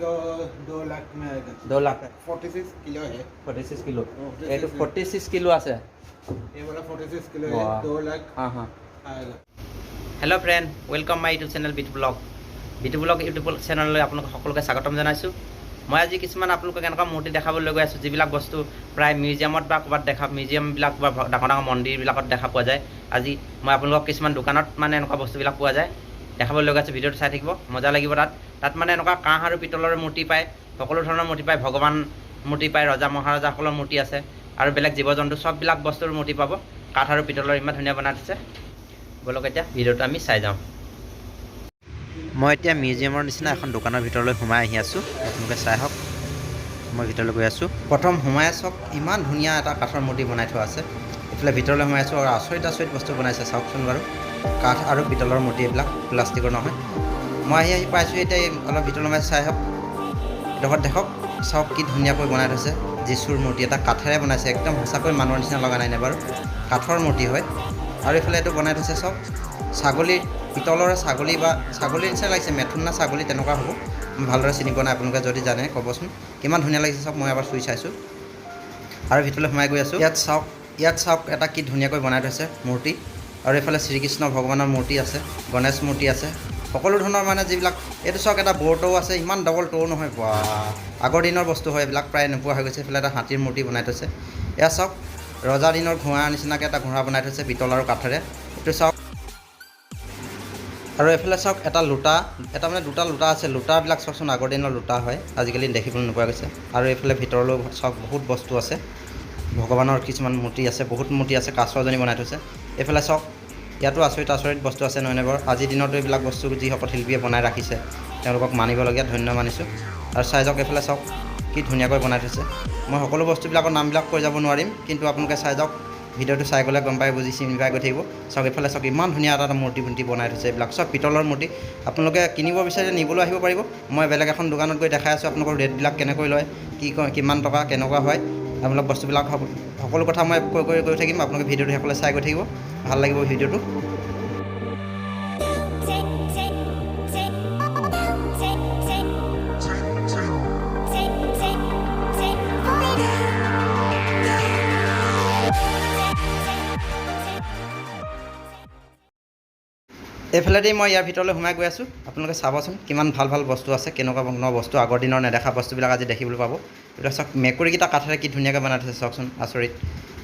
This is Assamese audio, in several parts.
इसको 2 लाख में आएगा। 2 लाख 46 किलो है। 46 किलो 46 এইটো 46 কিলো আছে ये वाला 46 किलो है। वाह। 2 लाख हाँ आएगा। Hello friend welcome my YouTube channel Bitu blog YouTube চেনেললৈ আপোনালোক সকলোকে স্বাগতম জনাইছোঁ। মই আজি কিছুমান আপোনালোকক এনেকুৱা মূৰ্তি দেখাবলৈ গৈ আছোঁ যিবিলাক বস্তু প্ৰায় মিউজিয়ামত বা ক'ৰবাত মিউজিয়ামবিলাক বা ডাঙৰ ডাঙৰ মন্দিৰবিলাকত দেখা পোৱা যায়। আজি মই আপোনালোকক কিছুমান দোকানত মানে এনেকুৱা বস্তুবিলাক পোৱা যায় দেখাবলৈ গৈ আছোঁ। ভিডিঅ'টো চাই থাকিব, মজা লাগিব। তাত মানে এনেকুৱা কাঁহ আৰু পিতলৰ মূৰ্তি পায়, সকলো ধৰণৰ মূৰ্তি পায়, ভগৱান মূৰ্তি পায়, ৰজা মহাৰজাসকলৰ মূৰ্তি আছে আৰু বেলেগ জীৱ জন্তু চববিলাক বস্তুৰ মূৰ্তি পাব। কাঠ আৰু পিতলৰ ইমান ধুনীয়া বনাই থৈছে। বলক এতিয়া ভিডিঅ'টো আমি চাই যাওঁ। মই এতিয়া মিউজিয়ামৰ নিচিনা এখন দোকানৰ ভিতৰলৈ সোমাই আহি আছোঁ। আপোনালোকে চাই হওক, মই ভিতৰলৈ গৈ আছোঁ। প্ৰথম সোমাই চাওক, ইমান ধুনীয়া এটা কাঠৰ মূৰ্তি বনাই থোৱা আছে। এইফালে ভিতৰলৈ সোমাই আছোঁ আৰু আচৰিত বস্তু বনাইছে চাওকচোন বাৰু। কাঠ আৰু পিতলৰ মূৰ্তি, এইবিলাক প্লাষ্টিকৰ নহয়। মই আহি পাইছোঁ এতিয়া অলপ ভিতৰলৈ সোমাই চাই হওক, এডোখৰত দেখক, চাওক কি ধুনীয়াকৈ বনাই থৈছে। যীশুৰ মূৰ্তি এটা কাঠেৰে বনাইছে, একদম সঁচাকৈ মানুহৰ নিচিনা লগা নাই নে বাৰু, কাঠৰ মূৰ্তি হয়। আৰু এইফালে এইটো বনাই থৈছে চব ছাগলীৰ, পিতলৰে ছাগলী বা ছাগলীৰ নিচিনা লাগিছে, মেথুন না ছাগলী তেনেকুৱা হ'ব। মই ভালদৰে চিনি পোৱা নাই, আপোনালোকে যদি জানে ক'বচোন। কিমান ধুনীয়া লাগিছে চব, মই এবাৰ চুই চাইছোঁ আৰু ভিতৰলৈ সোমাই গৈ আছোঁ। ইয়াত চাওক এটা কি ধুনীয়াকৈ বনাই থৈছে মূৰ্তি। আৰু এইফালে শ্ৰীকৃষ্ণ ভগৱানৰ মূৰ্তি আছে, গণেশ মূৰ্তি আছে, সকলো ধৰণৰ মানে যিবিলাক। এইটো চাওক এটা বৰ টৌ আছে, ইমান ডবল টৌ নহয়, বা আগৰ দিনৰ বস্তু হয় এইবিলাক, প্ৰায় নোপোৱা হৈ গৈছে। এইফালে এটা হাতীৰ মূৰ্তি বনাই থৈছে। এয়া চাওক ৰজা দিনৰ ঘোঁৰা নিচিনাকৈ এটা ঘোঁৰা বনাই থৈছে পিতল আৰু কাঠেৰে। এইটো চাওক। আৰু এইফালে চাওক এটা লোটা, এটা মানে দুটা লোটা আছে। লোটাবিলাক চাওকচোন, আগৰ দিনৰ লোটা হয়, আজিকালি দেখিবলৈ নোপোৱা গৈছে। আৰু এইফালে ভিতৰলৈ চাওক, বহুত বস্তু আছে, ভগৱানৰ কিছুমান মূৰ্তি আছে, বহুত মূৰ্তি আছে। কাছ এজনী বনাই থৈছে। এইফালে চাওক, ইয়াতো আচৰিত বস্তু আছে নহয়নে বাৰু। আজিৰ দিনতো এইবিলাক বস্তু যিসকল শিল্পীয়ে বনাই ৰাখিছে তেওঁলোকক মানিবলগীয়া, ধন্য মানিছোঁ। আৰু চাই যাওক, এইফালে চাওক কি ধুনীয়াকৈ বনাই থৈছে। মই সকলো বস্তুবিলাকৰ নামবিলাক কৈ যাব নোৱাৰিম, কিন্তু আপোনালোকে চাই যাওক, ভিডিঅ'টো চাই গ'লে গম পাই, বুজি চিনি পাই গৈ থাকিব। চাওক এইফালে চাওক, ইমান ধুনীয়া এটা মূৰ্তি বনাই থৈছে। এইবিলাক চব পিতলৰ মূৰ্তি। আপোনালোকে কিনিব বিচাৰিলে নিবলৈ আহিব পাৰিব। মই বেলেগ এখন দোকানত গৈ দেখাই আছোঁ আপোনালোকৰ ৰেটবিলাক কেনেকৈ লয়, কিমান টকা কেনেকুৱা হয়, আপোনালোক বস্তুবিলাক সকলো কথা মই কৈ থাকিম। আপোনালোকে ভিডিঅ'টো সকলোৱে চাই গৈ থাকিব, ভাল লাগিব ভিডিঅ'টো। এইফালেদি মই ইয়াৰ ভিতৰলৈ সোমাই গৈ আছোঁ। আপোনালোকে চাবচোন কিমান ভাল বস্তু আছে, কেনেকুৱা বস্তু, আগৰ দিনৰ নেদেখা বস্তুবিলাক আজি দেখিবলৈ পাব। এইবিলাক চাওক, মেকুৰীকেইটা কাঠেৰে কি ধুনীয়াকৈ বনাই থৈছে চাওকচোন, আচৰিত,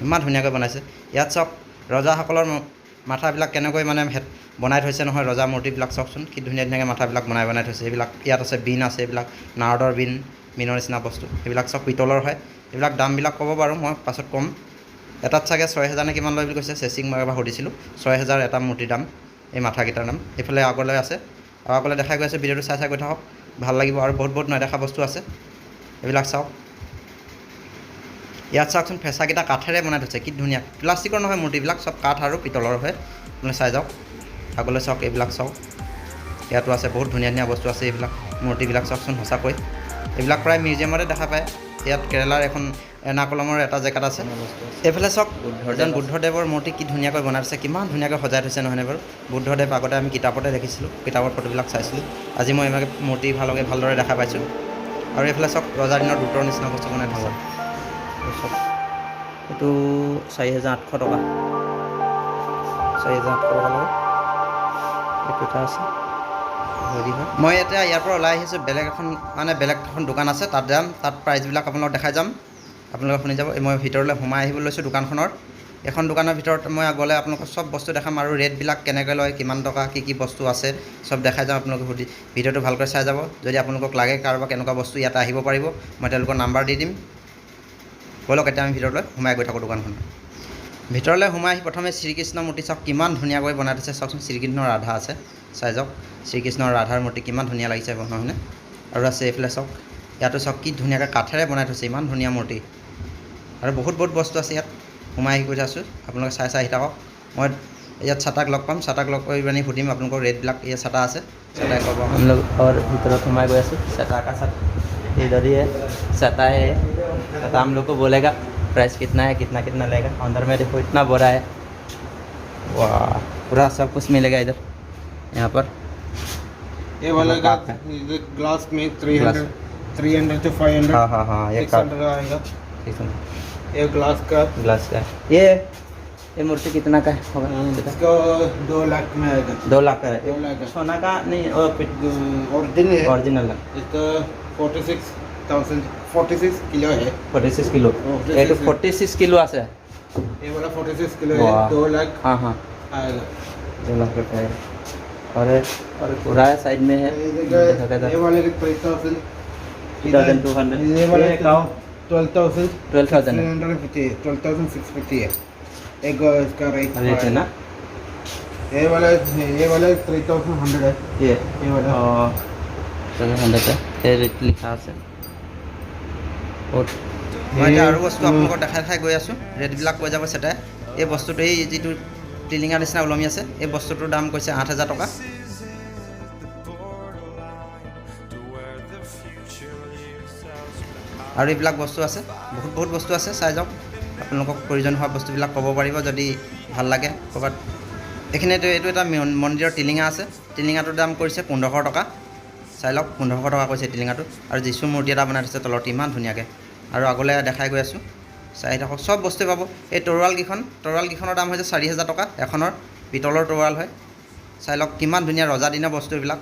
ইমান ধুনীয়াকৈ বনাইছে। ইয়াত চাওক ৰজাসকলৰ মাথাবিলাক কেনেকৈ মানে বনাই থৈছে নহয়, ৰজা মূৰ্তিবিলাক চাওকচোন, কি ধুনীয়াকৈ মাথাবিলাক বনাই থৈছে। এইবিলাক ইয়াত আছে, বিন আছে, এইবিলাক নাৰদৰ বিনৰ নিচিনা বস্তু। এইবিলাক চব পিতলৰ হয়। এইবিলাক দামবিলাক ক'ব বাৰু, মই পাছত ক'ম। এটাত চাগে 6,000 নে কিমান লয় বুলি কৈছে। চেচিং মই এবাৰ সুধিছিলোঁ, 6,000 এটা মূৰ্তিৰ দাম, এই মাথাকেইটাৰ দাম। এইফালে আগলৈ আছে, আৰু আগলৈ দেখাই গৈ আছে। ভিডিঅ'টো চাই গৈ থাকক, ভাল লাগিব। আৰু বহুত নেদেখা বস্তু আছে, এইবিলাক চাওক। ইয়াত চাওকচোন, ফেঁচাকেইটা কাঠেৰে বনাই থৈছে, কি ধুনীয়া, প্লাষ্টিকৰ নহয় মূৰ্তিবিলাক, চব কাঠ আৰু পিতলৰ হয়। আপুনি চাই যাওক, আগলৈ চাওক, এইবিলাক চাওক। ইয়াতো আছে, বহুত ধুনীয়া বস্তু আছে। এইবিলাক মূৰ্তিবিলাক চাওকচোন, সঁচাকৈ এইবিলাক প্ৰায় মিউজিয়ামতে দেখা পায়। ইয়াত কেৰেলাৰ এখন এৰ্নাকুলামৰ এটা জেগাত আছে। এইফালে চাওক, এজন বুদ্ধদেৱৰ মূৰ্তি কি ধুনীয়াকৈ বনাই থৈছে, কিমান ধুনীয়াকৈ সজাই থৈছে নহয়নে বাৰু। বুদ্ধদেৱ আগতে আমি কিতাপতে দেখিছিলোঁ, কিতাপৰ ফটোবিলাক চাইছিলোঁ। আজি মই এনেকৈ মূৰ্তি ভালদৰে দেখা পাইছোঁ। আৰু এইফালে চাওক, ৰজাৰ দিনৰ দূতৰ নিচিনা বস্তু বনাই থৈছে। চাওক, এইটো 4,800 টকা, 4,800 টকা ল'ব। এইটো এটা আছে, মই এতিয়া ইয়াৰ পৰা ওলাই আহিছোঁ। বেলেগ এখন দোকান আছে, তাত যাম। তাত প্ৰাইচবিলাক আপোনালোকক দেখাই যাম, আপোনালোকে শুনি যাব। মই ভিতৰলৈ সোমাই আহিবলৈ লৈছোঁ দোকানখনৰ। এখন দোকানৰ ভিতৰত মই গ'লে আপোনালোকক চব বস্তু দেখাম, আৰু ৰেটবিলাক কেনেকৈ লয়, কিমান টকা, কি বস্তু আছে, চব দেখাই যাম। আপোনালোকে ভিডিঅ'টো ভালকৈ চাই যাব। যদি আপোনালোকক লাগে কাৰোবাক কেনেকুৱা বস্তু, ইয়াতে আহিব পাৰিব, মই তেওঁলোকৰ নাম্বাৰ দি দিম। ব'লক এতিয়া আমি ভিতৰলৈ সোমাই গৈ থাকোঁ দোকানখনত। ভিতৰলৈ সোমাই আহি প্ৰথমে শ্ৰীকৃষ্ণ মূৰ্তি চাওক, কিমান ধুনীয়াকৈ বনাই থৈছে চাওকচোন। শ্ৰীকৃষ্ণ ৰাধা আছে, চাই যাওক। শ্ৰীকৃষ্ণ ৰাধাৰ মূৰ্তি কিমান ধুনীয়া লাগিছে নহয়নে। আৰু আছে এইফালে চাওক, ইয়াতো চাওক কি ধুনীয়াকৈ কাঠেৰে বনাই থৈছে, ইমান ধুনীয়া মূৰ্তি। আৰু বহুত বস্তু আছে ইয়াত। সোমাই আহি গৈ আছোঁ, আপোনালোকে চাই আহি থাকক। মই ইয়াত ছাতাক লগ পাম, ছাতাক লগ কৰি পিনি সুধিম আপোনালোকৰ ৰেটবিলাক। ইয়াত ছাতা আছে, ছাতাই ক'ব। हम लोग और ভিতৰত সোমাই গৈ আছোঁ। ছাতা का साथ इधर ही है, ছাতা है। ছাতা हम लोग को बोलेगा प्राइस कितना है, कितना लगेगा। अंदर में देखो इतना बड़ा है, वाह, पूरा सब कुछ मिलेगा इधर, यहाँ पर। ये वाला का ग्लास में 300 300 to 500। हाँ हाँ हाँ, ये 600 आएगा। 600 ये ग्लास का ग्लास का। ये मूर्ति कितना का होगा? इसका 2 लाख में आएगा। 2 लाख का है। 2 लाख का सोना का नहीं, ओरिजिनल है। ओरिजिनल है। इसका 46 किलो है। 46 किलो। ये तो 46 किलो আছে। ये वाला 46 किलो है। 2 लाख हाँ हाँ आएगा। 2 लाख का है। और पूरा साइड में है। ये वाले के 3000 2200। ये वाला ये काउ 12,650 है। एक इसका रेट है ना? ये वाला 3,100 है। ये वाला 700 है। ये रेट लिखा আছে। মই এতিয়া আৰু বস্তু আপোনালোকক দেখাই গৈ আছোঁ। ৰেটবিলাক কৈ যাব চেটাই। এই বস্তুটো এই যিটো টিলিঙা নিচিনা ওলমি আছে, এই বস্তুটোৰ দাম কৈছে 8,000 টকা। আৰু এইবিলাক বস্তু আছে, বহুত বস্তু আছে, চাই যাওক। আপোনালোকক প্ৰয়োজন হোৱা বস্তুবিলাক ক'ব পাৰিব যদি ভাল লাগে ক'ৰবাত। এইখিনিতো এইটো এটা মন্দিৰৰ টিলিঙা আছে। টিলিঙাটোৰ দাম কৰিছে 1500 টকা। চাই লওক, 1500 টকা কৈছে টিলিঙাটো। আৰু যীশু মূৰ্তি এটা বনাই থৈছে তলত, ইমান ধুনীয়াকৈ। আৰু আগলৈ দেখাই গৈ আছোঁ, চাই থাকক। চব বস্তুৱে পাব। এই তৰোৱালকেইখনৰ দাম হৈছে 4,000 টকা। এখনৰ পিতলৰ তৰোৱাল হয়। চাই লওক কিমান ধুনীয়া ৰজা দিনৰ বস্তু এইবিলাক।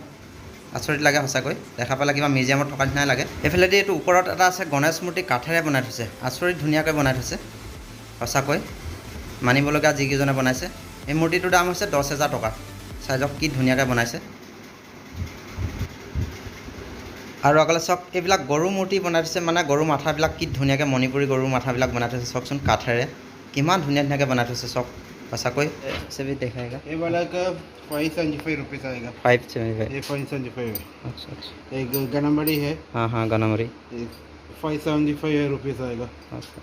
আচৰিত লাগে সঁচাকৈ, দেখা পালে কিবা মিউজিয়ামত থকা নিচিনাই লাগে। এইফালেদি এইটো ওপৰত এটা আছে গণেশ মূৰ্তি, কাঠেৰে বনাই থৈছে। আচৰিত ধুনীয়াকৈ বনাই থৈছে সঁচাকৈ, মানিবলগীয়া যিকেইজনে বনাইছে। এই মূৰ্তিটোৰ দাম হৈছে 10,000 টকা। চাই যাওক কি ধুনীয়াকৈ বনাইছে। আৰু আগলৈ চাওক, এইবিলাক গৰু মূৰ্তি বনাই থৈছে, মানে গৰু মাথাবিলাক কি ধুনীয়াকৈ মণিপুৰী গৰুৰ মাথাবিলাক বনাই থৈছে। চাওকচোন কাঠেৰে কিমান ধুনীয়াকৈ বনাই থৈছে চাওক সঁচাকৈ। সবেই দেখাएगा। ये वाला का 575 रुपीस आएगा। 575। ये 575 है। अच्छा अच्छा। एक गनमड़ी है। हाँ हाँ गनामरी। 575 रुपीस आएगा। अच्छा,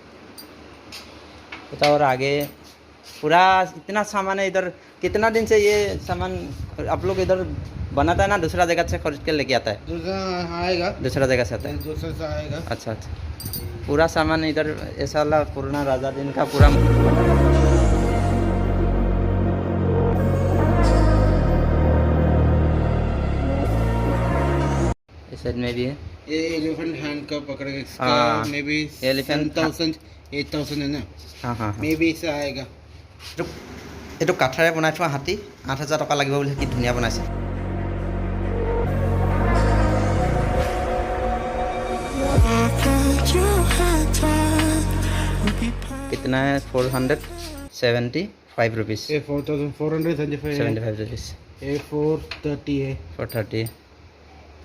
तो और आगे पूरा इतना सामान है इधर। कितना दिन से ये सामान आप लोग इधर बनाता है ना, दूसरा जगह से खरीद के लेके आता है? दूसरा आएगा, दूसरा जगह से आता है। दूसरे से आएगा। अच्छा अच्छा। पूरा सामान इधर ऐसा वाला पुराना राजा दिन का पूरा। इस साइड में भी है। ये एलिफेंट हैंड का पकड़ के इसका हाँ, मे बी elephant 8,000 है ना। हाँ हाँ हाँ। मे बी इससे आएगा। এইটো কাঠেৰে বনাই থোৱা হাতী, 8,000 টকা লাগিব বুলি। কি ধুনীয়া বনাইছে। कितना है? 475 रुपीज़। ये 4,475 है। 75 रुपीज़। ये 430 है। 430।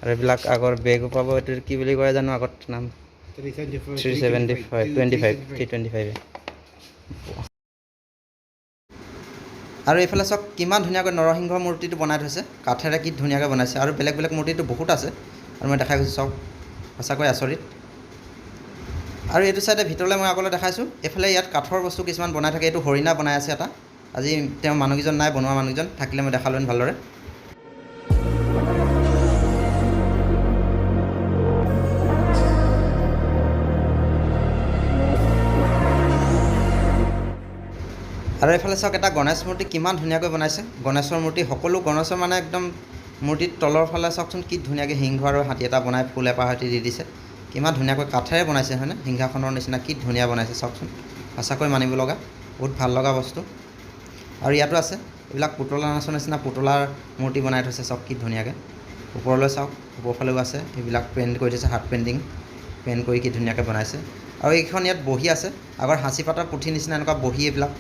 আৰু এইবিলাক আগৰ বেগো পাব। এইটো কি বুলি কয় জানো আগত নাম? 375 325। আৰু এইফালে চাওক কিমান ধুনীয়াকৈ নৰসিংহ মূৰ্তিটো বনাই থৈছে কাঠেৰে। কি ধুনীয়াকৈ বনাইছে। আৰু বেলেগ বেলেগ মূৰ্তিটো বহুত আছে, আৰু মই দেখাই গৈছোঁ চাওক সঁচাকৈ আচৰিত। আৰু এইটো চাইডে ভিতৰলৈ মই আগলৈ দেখাইছোঁ। এইফালে ইয়াত কাঠৰ বস্তু কিছুমান বনাই থাকে। এইটো হৰিণা বনাই আছে এটা। আজি তেওঁ মানুহকেইজন নাই, বনোৱা মানুহকেইজন থাকিলে মই দেখালোহেঁতেন ভালদৰে। আৰু এইফালে চাওক এটা গণেশ মূৰ্তি কিমান ধুনীয়াকৈ বনাইছে। গণেশৰ মূৰ্তি সকলো গণেশৰ মানে একদম মূৰ্তিত তলৰ ফালে চাওকচোন কি ধুনীয়াকৈ সিংহ আৰু হাতী এটা বনাই ফুল এপাহ সৈতে দি দিছে। কিমান ধুনীয়াকৈ কাঠেৰে বনাইছে হয়নে? সিংহাসনৰ নিচিনা কি ধুনীয়া বনাইছে চাওকচোন। সঁচাকৈ মানিব লগা, বহুত ভাল লগা বস্তু। আৰু ইয়াতো আছে এইবিলাক পুতলা নাচৰ নিচিনা পুতলাৰ মূৰ্তি বনাই থৈছে। চাওক কি ধুনীয়াকৈ। ওপৰলৈ চাওক, ওপৰফালেও আছে। এইবিলাক পেইণ্ট কৰি থৈছে, হাত পেইণ্টিং পেইণ্ট কৰি কি ধুনীয়াকৈ বনাইছে। আৰু এইখন ইয়াত বহি আছে, আগৰ সাঁচি পাতৰ পুথি নিচিনা এনেকুৱা বহি। এইবিলাক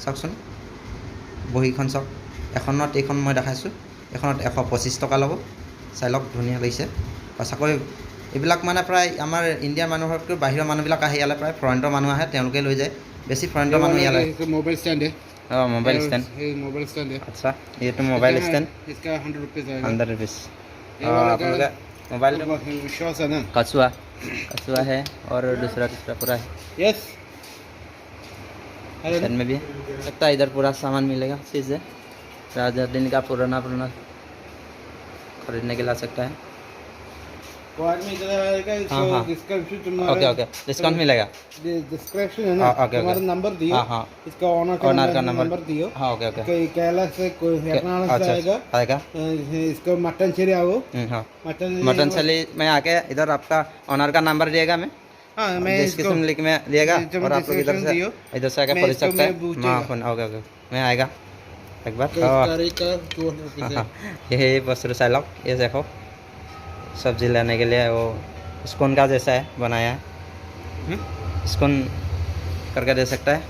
চাওকচোন বহীখন চাওক। এখনত এইখন মই দেখাইছোঁ, এখনত 125 টকা ল'ব। চাই লওক ধুনীয়া লাগিছে সঁচাকৈ। এইবিলাক মানে প্ৰায় আমাৰ ইণ্ডিয়াৰ মানুহতকৈ বাহিৰৰ মানুহবিলাক আহে ইয়ালৈ। প্ৰায় ফৰেনৰ মানুহ আহে, তেওঁলোকে লৈ যায়। বেছি ফৰেনৰ মানুহ ইয়ালৈ। मोबाइल स्टैंड है। हाँ मोबाइल स्टैंड। मोबाइल स्टैंड है। अच्छा, ये तो मोबाइल स्टैंड इसका 100 रुपीस आएगा। 100 रुपीज़। ये वाला आप लोग का मोबाइल विश्वास है ना। कछुआ है और दूसरा पूरा है। यस साइड में भी है। लगता है इधर पूरा सामान मिलेगा चीज़ है। राजा दिन का पुराना खरीदने के ला सकता है। बाद में इधर आएगा हाँ, हाँ। इसका ओके ओके डिस्काउंट मिलेगा डिस्क्रिप्शन है ना हाँ, ओके, तुम्हारा ओके। नंबर दियो हाँ हाँ इसका ऑनर ऑनर का नंबर दियो हाँ ओके ओके केरला से एर्नाकुलम से अच्छा आएगा आएगा इसका मटन चेरी आओ हाँ मटन मटन चली में आके इधर आपका ऑनर का नंबर दिएगा मैं हाँ मैं इसको डिस्क्रिप्शन लिंक में दिएगा जब और आप लोग description दियो, इधर से आके मैं पढ़ इसको सकते मैं हैं पूछेगा। हाँ फोन ओके ओके मैं आएगा एक बार इसका रेट का 200 रुपीस है यही बस्तु चाय लो ये देखो सब्जी लेने के लिए वो स्पून का जैसा है बनाया है स्पून करके दे सकता है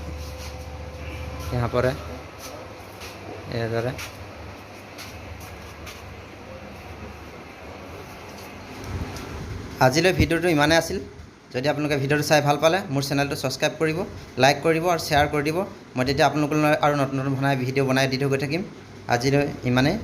यहाँ पर है ये इधर है আজিলৈ ভিডিঅ'টো ইমানেই আছিল যদি আপোনালোকে ভিডিঅ'টো চাই ভাল পালে মোৰ চেনেলটো ছাবস্ক্ৰাইব কৰিব লাইক কৰি দিব আৰু শ্বেয়াৰ কৰি দিব মই তেতিয়া আপোনালোকলৈ আৰু নতুন নতুন ভিডিঅ' বনাই দি থৈ গৈ থাকিম আজিলৈ ইমানেই